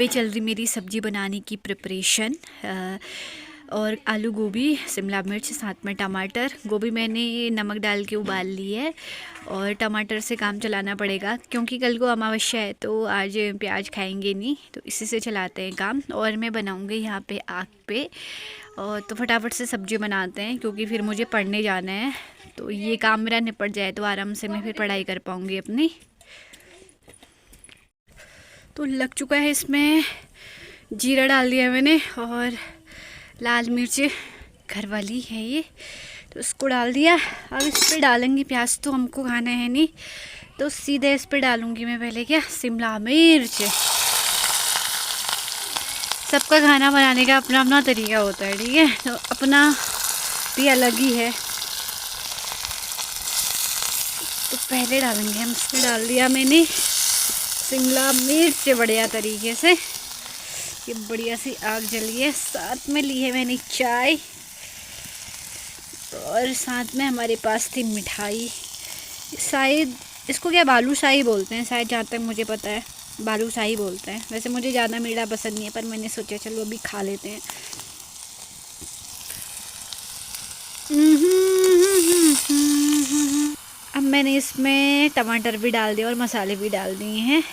पे चल रही मेरी सब्ज़ी बनाने की प्रिपरेशन। और आलू गोभी, शिमला मिर्च, साथ में टमाटर। गोभी मैंने नमक डाल के उबाल ली है और टमाटर से काम चलाना पड़ेगा क्योंकि कल को अमावस्या है तो आज प्याज खाएंगे नहीं, तो इसी से चलाते हैं काम। और मैं बनाऊंगी यहाँ पे आग पे। और तो फटाफट से सब्ज़ी बनाते हैं क्योंकि फिर मुझे पढ़ने जाना है, तो ये काम मेरा निपट जाए तो आराम से मैं फिर पढ़ाई कर पाऊँगी अपनी। तो लग चुका है, इसमें जीरा डाल दिया मैंने और लाल मिर्च घर वाली है ये, तो इसको डाल दिया। अब इस पर डालेंगे प्याज, तो हमको खाना है नहीं, तो सीधे इस पर डालूंगी मैं पहले क्या शिमला मिर्च। सबका खाना बनाने का अपना अपना तरीका होता है, ठीक है, तो अपना भी अलग ही है। तो पहले डालेंगे हम, इसमें डाल दिया मैंने शिमला मिर्च बढ़िया तरीके से। ये बढ़िया सी आग जली है, साथ में ली है मैंने चाय और साथ में हमारे पास थी मिठाई। शायद इसको क्या बालूशाही बोलते हैं, शायद जहाँ तक मुझे पता है बालूशाही बोलते हैं। वैसे मुझे ज़्यादा मीठा पसंद नहीं है, पर मैंने सोचा चलो अभी खा लेते हैं। अब मैंने इसमें टमाटर भी डाल दिया और मसाले भी डाल दिए हैं।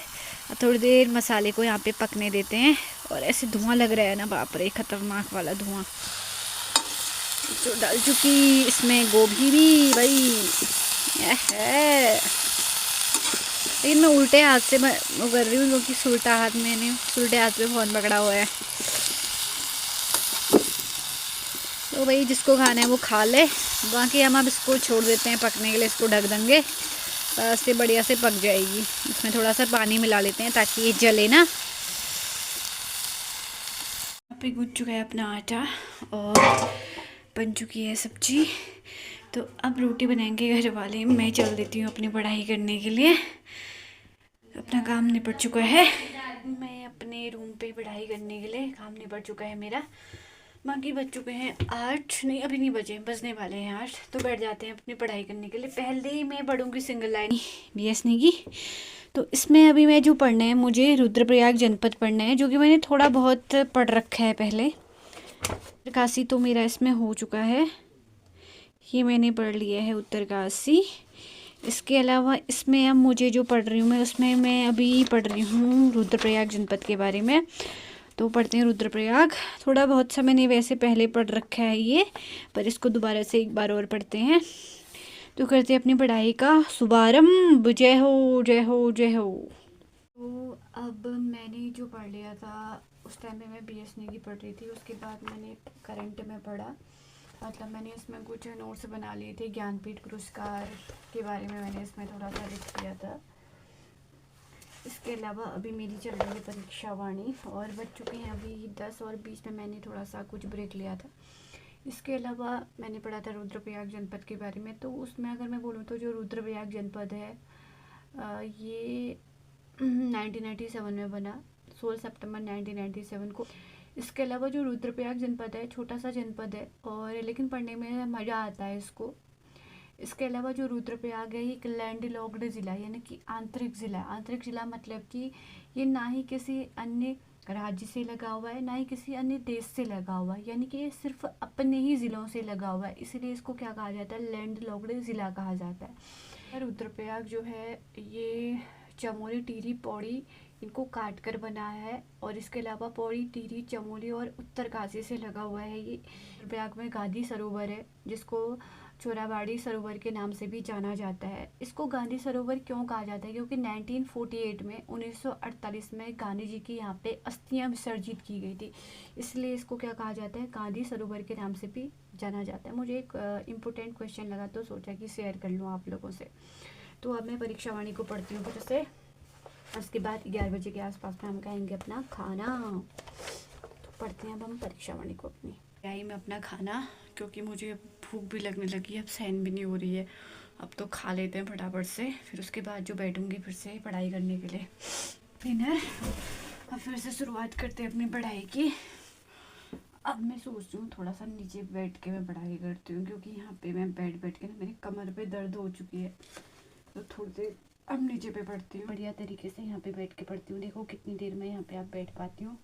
थोड़ी देर मसाले को यहाँ पे पकने देते हैं। और ऐसे धुआं लग रहा है ना, बाप रे, खतरनाक वाला धुआं। जो डाल चुकी इसमें गोभी भी भाई है, लेकिन मैं उल्टे हाथ से वो कर रही हूँ क्योंकि उल्टा हाथ मैंने उल्टे हाथ पे फ़ोन पकड़ा हुआ है। तो भाई जिसको खाना है वो खा ले, बाकी हम अब इसको छोड़ देते हैं पकने के लिए। इसको ढक देंगे, बस ये बढ़िया से पक जाएगी। इसमें थोड़ा सा पानी मिला लेते हैं ताकि ये जले ना। यहाँ पे गूंथ चुका है अपना आटा और बन चुकी है सब्जी। तो अब रोटी बनाएंगे घर वाले, मैं चल देती हूँ अपनी पढ़ाई करने के लिए। अपना काम निपट चुका है, मैं अपने रूम पे पढ़ाई करने के लिए, काम निपट चुका है मेरा। बाकी बज चुके हैं 8, नहीं अभी नहीं बजे, बजने वाले हैं 8। तो बैठ जाते हैं अपनी पढ़ाई करने के लिए। पहले ही मैं पढ़ूंगी सिंगल लाइन बीएसनी की। तो इसमें अभी मैं जो पढ़ना है, मुझे रुद्रप्रयाग जनपद पढ़ना है, जो कि मैंने थोड़ा बहुत पढ़ रखा है पहले। उत्तरकाशी तो मेरा इसमें हो चुका है, ये मैंने पढ़ लिया है उत्तरकाशी। इसके अलावा इसमें अब मुझे जो पढ़ रही हूँ मैं, उसमें मैं अभी पढ़ रही हूँ रुद्रप्रयाग जनपद के बारे में। तो पढ़ते हैं रुद्रप्रयाग। थोड़ा बहुत सा मैंने वैसे पहले पढ़ रखा है ये, पर इसको दोबारा से एक बार और पढ़ते हैं। तो करते हैं अपनी पढ़ाई का शुभारंभ। जय हो जय हो जय हो। तो अब मैंने जो पढ़ लिया था उस टाइम में मैं बीएसनी की पढ़ रही थी, उसके बाद मैंने करंट में पढ़ा। मतलब मैंने इसमें कुछ नोट्स बना लिए थे, ज्ञानपीठ पुरस्कार के बारे में मैंने इसमें थोड़ा सा लिख किया था। इसके अलावा अभी मेरी चल रही है परीक्षा वाणी और बज चुके हैं अभी 10, और बीच में मैंने थोड़ा सा कुछ ब्रेक लिया था। इसके अलावा मैंने पढ़ा था रुद्रप्रयाग जनपद के बारे में। तो उसमें अगर मैं बोलूँ तो जो रुद्रप्रयाग जनपद है ये 1997 में बना, 16 सितंबर 1997 को। इसके अलावा जो रुद्रप्रयाग जनपद है छोटा सा जनपद है, और लेकिन पढ़ने में मज़ा आता है इसको। इसके अलावा जो रुद्रप्रयाग है ये एक लैंड लॉक्ड ज़िला, यानी कि आंतरिक ज़िला। आंतरिक ज़िला मतलब कि ये ना ही किसी अन्य राज्य से लगा हुआ है, ना ही किसी अन्य देश से लगा हुआ है, यानी कि ये सिर्फ अपने ही ज़िलों से लगा हुआ है, इसलिए इसको क्या कहा जाता है, लैंड लॉक्ड ज़िला कहा जाता है। रुद्रप्रयाग जो है ये चमोली, टिहरी, पौड़ी इनको काट कर बना है, और इसके अलावा पौड़ी, टिहरी, चमोली और उत्तरकाशी से लगा हुआ है। ये रुद्रप्रयाग में गांधी सरोवर है, जिसको चोराबाड़ी सरोवर के नाम से भी जाना जाता है। इसको गांधी सरोवर क्यों कहा जाता है, क्योंकि 1948 में 1948 में गांधी जी की यहाँ पे अस्थियाँ विसर्जित की गई थी, इसलिए इसको क्या कहा जाता है, गांधी सरोवर के नाम से भी जाना जाता है। मुझे एक इम्पोर्टेंट क्वेश्चन लगा तो सोचा कि शेयर कर लूँ आप लोगों से। तो अब मैं परीक्षा वाणी को पढ़ती हूँ फिर से, उसके बाद 11 बजे के आसपास में हम खाएंगे अपना खाना। तो पढ़ते हैं अब हम परीक्षा वाणी को अपनी आई में अपना खाना, क्योंकि मुझे भूख भी लगने लगी है, अब सहन भी नहीं हो रही है। अब तो खा लेते हैं फटाफट से, फिर उसके बाद जो बैठूंगी फिर से पढ़ाई करने के लिए डिनर। अब फिर से शुरुआत करते हैं अपनी पढ़ाई की। अब मैं सोच रही हूँ थोड़ा सा नीचे बैठ के मैं पढ़ाई करती हूँ, क्योंकि यहाँ पे मैं बैठ के ना मेरी कमर पे दर्द हो चुकी है, तो थोड़ी देर अब नीचे पे पढ़ती हूँ, बढ़िया तरीके से यहाँ पे बैठ के पढ़ती हूँ। देखो कितनी देर में यहाँ पे आप बैठ पाती हूँ।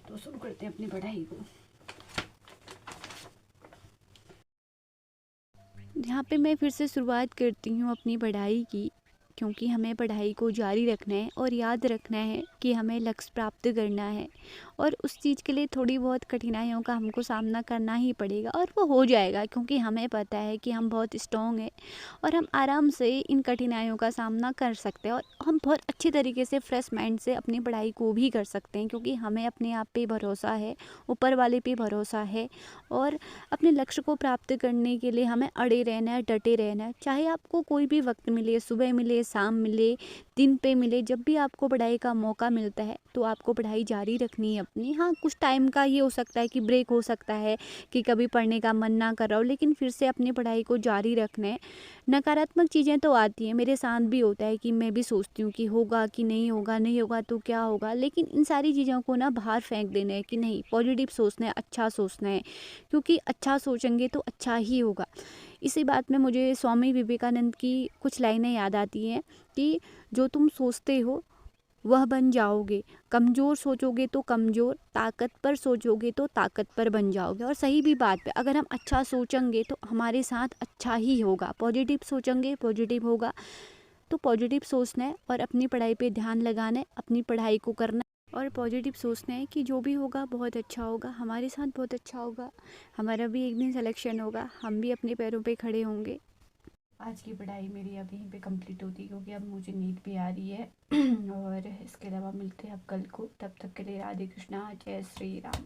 तो शुरू करते हैं अपनी पढ़ाई को। यहाँ पे मैं फिर से शुरुआत करती हूँ अपनी पढ़ाई की, क्योंकि हमें पढ़ाई को जारी रखना है और याद रखना है कि हमें लक्ष्य प्राप्त करना है, और उस चीज़ के लिए थोड़ी बहुत कठिनाइयों का हमको सामना करना ही पड़ेगा, और वो हो जाएगा क्योंकि हमें पता है कि हम बहुत स्ट्रॉन्ग हैं और हम आराम से इन कठिनाइयों का सामना कर सकते हैं, और हम बहुत अच्छी तरीके से फ्रेश माइंड से अपनी पढ़ाई को भी कर सकते हैं, क्योंकि हमें अपने आप पे भरोसा है, ऊपर वाले पे भरोसा है, और अपने लक्ष्य को प्राप्त करने के लिए हमें अड़े रहना है, डटे रहना है। चाहे आपको कोई भी वक्त मिले, सुबह मिले, शाम मिले, दिन पे मिले, जब भी आपको पढ़ाई का मौका मिलता है तो आपको पढ़ाई जारी रखनी है अपनी। हाँ, कुछ टाइम का ये हो सकता है कि ब्रेक हो सकता है, कि कभी पढ़ने का मन ना कर रहा हो, लेकिन फिर से अपनी पढ़ाई को जारी रखना है। नकारात्मक चीज़ें तो आती हैं, मेरे साथ भी होता है कि मैं भी सोचती हूँ कि होगा कि नहीं होगा, नहीं होगा तो क्या होगा, लेकिन इन सारी चीज़ों को ना बाहर फेंक देना है कि नहीं, पॉजिटिव सोचना है, अच्छा सोचना है, क्योंकि अच्छा सोचेंगे तो अच्छा ही होगा। इसी बात में मुझे स्वामी विवेकानंद की कुछ लाइनें याद आती हैं कि जो तुम सोचते हो वह बन जाओगे, कमज़ोर सोचोगे तो कमज़ोर, ताकतवर सोचोगे तो ताकतवर बन जाओगे। और सही भी बात है, अगर हम अच्छा सोचेंगे तो हमारे साथ अच्छा ही होगा, पॉजिटिव सोचेंगे पॉजिटिव होगा। तो पॉजिटिव सोचना है और अपनी पढ़ाई पे ध्यान लगाना है, अपनी पढ़ाई को करना है, और पॉजिटिव सोचना है कि जो भी होगा बहुत अच्छा होगा, हमारे साथ बहुत अच्छा होगा, हमारा भी एक दिन सिलेक्शन होगा, हम भी अपने पैरों पे खड़े होंगे। आज की पढ़ाई मेरी अब यहीं पे कंप्लीट होती, क्योंकि अब मुझे नींद भी आ रही है और इसके अलावा मिलते हैं अब कल को। तब तक के लिए राधे कृष्णा, जय श्री राम।